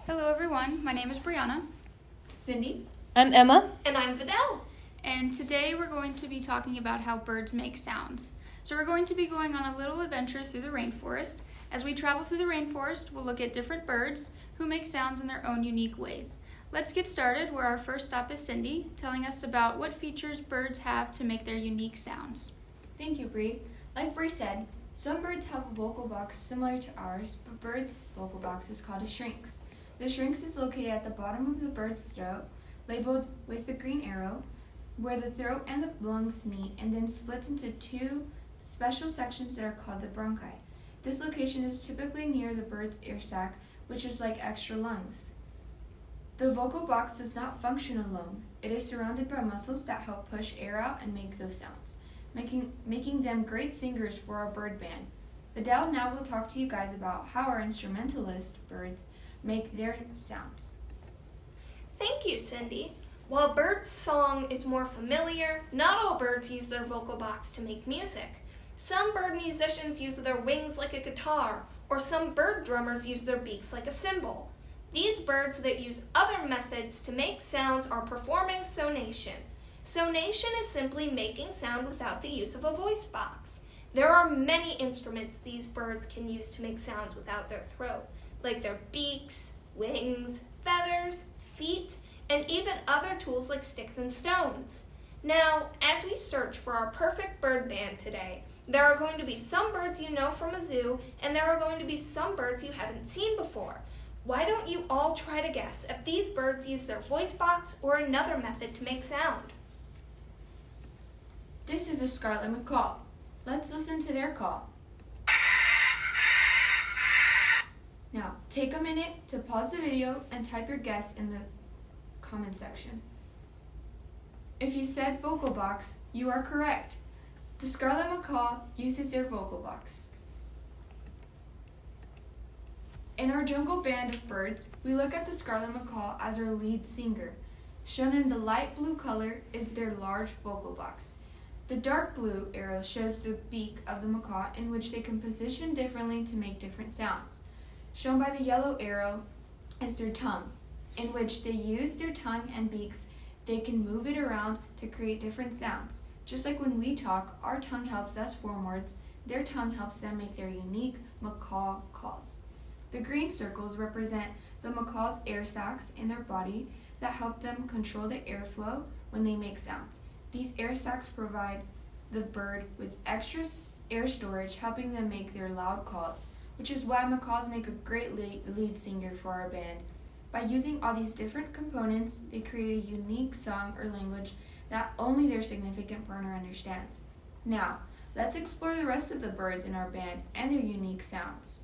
Hello everyone, my name is Brianna. Cindy. I'm Emma. And I'm Vidal. And today we're going to be talking about how birds make sounds. So we're going to be going on a little adventure through the rainforest. As we travel through the rainforest, we'll look at different birds who make sounds in their own unique ways. Let's get started where our first stop is Cindy, telling us about what features birds have to make their unique sounds. Thank you, Bri. Like Bri said, some birds have a vocal box similar to ours, but birds' vocal box is called a syrinx. The syrinx is located at the bottom of the bird's throat, labeled with the green arrow, where the throat and the lungs meet and then splits into two special sections that are called the bronchi. This location is typically near the bird's ear sac, which is like extra lungs. The vocal box does not function alone. It is surrounded by muscles that help push air out and make those sounds, making them great singers for our bird band. Vidal now will talk to you guys about how our instrumentalist birds make their sounds. Thank you, Cindy. While bird song is more familiar, not all birds use their vocal box to make music. Some bird musicians use their wings like a guitar, or some bird drummers use their beaks like a cymbal. These birds that use other methods to make sounds are performing sonation. Sonation is simply making sound without the use of a voice box. There are many instruments these birds can use to make sounds without their throat, like their beaks, wings, feathers, feet, and even other tools like sticks and stones. Now, as we search for our perfect bird band today, there are going to be some birds you know from a zoo, and there are going to be some birds you haven't seen before. Why don't you all try to guess if these birds use their voice box or another method to make sound? This is a scarlet macaw. Let's listen to their call. Now, take a minute to pause the video and type your guess in the comment section. If you said vocal box, you are correct. The scarlet macaw uses their vocal box. In our jungle band of birds, we look at the scarlet macaw as our lead singer. Shown in the light blue color is their large vocal box. The dark blue arrow shows the beak of the macaw, in which they can position differently to make different sounds. Shown by the yellow arrow is their tongue, in which they use their tongue and beaks. They can move it around to create different sounds. Just like when we talk, our tongue helps us form words, their tongue helps them make their unique macaw calls. The green circles represent the macaw's air sacs in their body that help them control the airflow when they make sounds. These air sacs provide the bird with extra air storage, helping them make their loud calls, which is why macaws make a great lead singer for our band. By using all these different components, they create a unique song or language that only their significant partner understands. Now, let's explore the rest of the birds in our band and their unique sounds.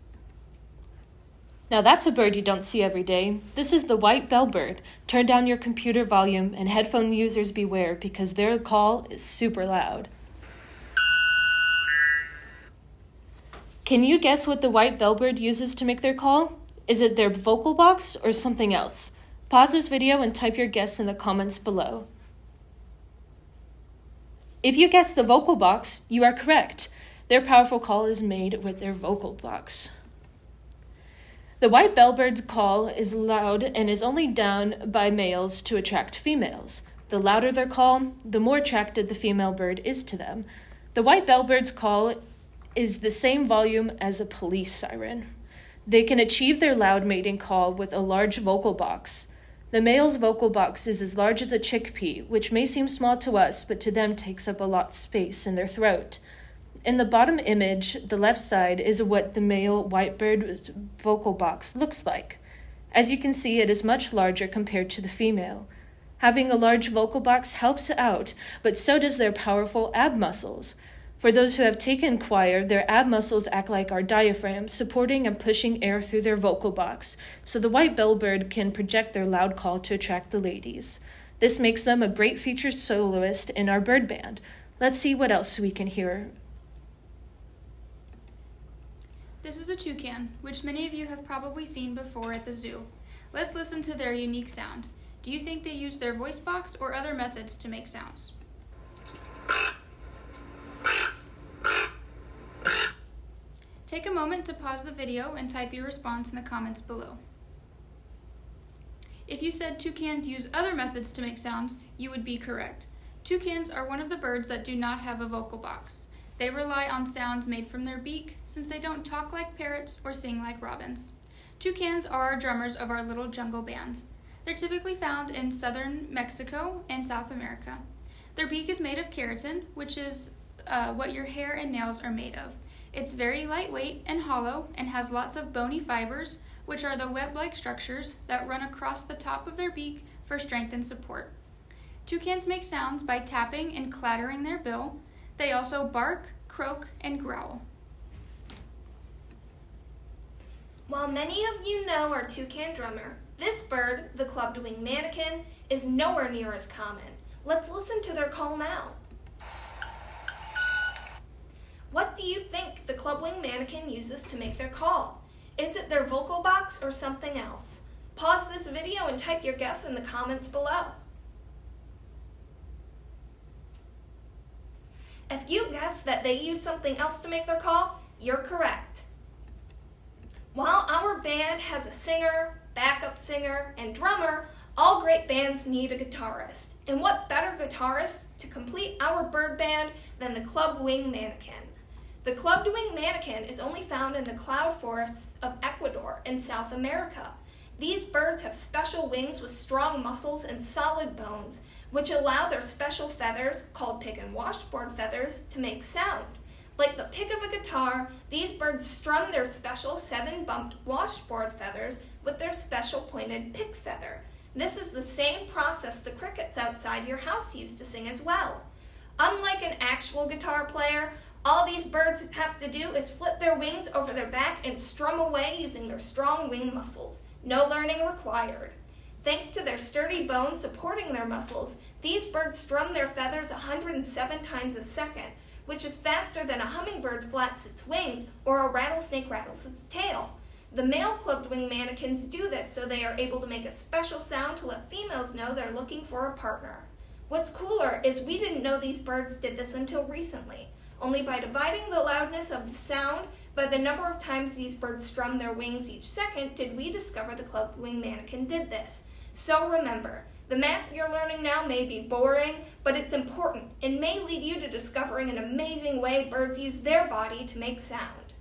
Now that's a bird you don't see every day. This is the white bellbird. Turn down your computer volume and headphone users beware because their call is super loud. Can you guess what the white bellbird uses to make their call? Is it their vocal box or something else? Pause this video and type your guess in the comments below. If you guessed the vocal box, you are correct. Their powerful call is made with their vocal box. The white bellbird's call is loud and is only done by males to attract females. The louder their call, the more attracted the female bird is to them. The white bellbird's call is the same volume as a police siren. They can achieve their loud mating call with a large vocal box. The male's vocal box is as large as a chickpea, which may seem small to us, but to them takes up a lot of space in their throat. In the bottom image, the left side, is what the male whitebird vocal box looks like. As you can see, it is much larger compared to the female. Having a large vocal box helps out, but so does their powerful ab muscles. For those who have taken choir, their ab muscles act like our diaphragm, supporting and pushing air through their vocal box, so the white bellbird can project their loud call to attract the ladies. This makes them a great featured soloist in our bird band. Let's see what else we can hear. This is a toucan, which many of you have probably seen before at the zoo. Let's listen to their unique sound. Do you think they use their voice box or other methods to make sounds? Take a moment to pause the video and type your response in the comments below. If you said toucans use other methods to make sounds, you would be correct. Toucans are one of the birds that do not have a vocal box. They rely on sounds made from their beak since they don't talk like parrots or sing like robins. Toucans are our drummers of our little jungle bands. They're typically found in southern Mexico and South America. Their beak is made of keratin, which is what your hair and nails are made of. It's very lightweight and hollow and has lots of bony fibers, which are the web-like structures that run across the top of their beak for strength and support. Toucans make sounds by tapping and clattering their bill. They also bark, croak, and growl. While many of you know our toucan drummer, this bird, the clubbed-wing manakin, is nowhere near as common. Let's listen to their call now. What do you think the club-wing manakin uses to make their call? Is it their vocal box or something else? Pause this video and type your guess in the comments below. If you guessed that they use something else to make their call, you're correct. While our band has a singer, backup singer, and drummer, all great bands need a guitarist. And what better guitarist to complete our bird band than the club-wing manakin? The clubbed-wing manakin is only found in the cloud forests of Ecuador in South America. These birds have special wings with strong muscles and solid bones, which allow their special feathers, called pick and washboard feathers, to make sound. Like the pick of a guitar, these birds strum their special 7-bumped washboard feathers with their special pointed pick feather. This is the same process the crickets outside your house use to sing as well. Unlike an actual guitar player, all these birds have to do is flip their wings over their back and strum away using their strong wing muscles. No learning required. Thanks to their sturdy bones supporting their muscles, these birds strum their feathers 107 times a second, which is faster than a hummingbird flaps its wings or a rattlesnake rattles its tail. The male clubbed-wing manakins do this so they are able to make a special sound to let females know they're looking for a partner. What's cooler is we didn't know these birds did this until recently. Only by dividing the loudness of the sound by the number of times these birds strum their wings each second did we discover the clubbed-wing manakin did this. So remember, the math you're learning now may be boring, but it's important and may lead you to discovering an amazing way birds use their body to make sound.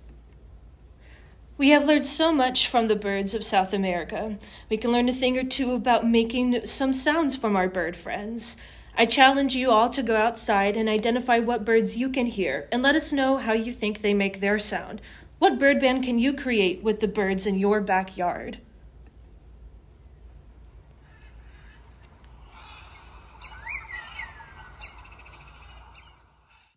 We have learned so much from the birds of South America. We can learn a thing or two about making some sounds from our bird friends. I challenge you all to go outside and identify what birds you can hear and let us know how you think they make their sound. What bird band can you create with the birds in your backyard?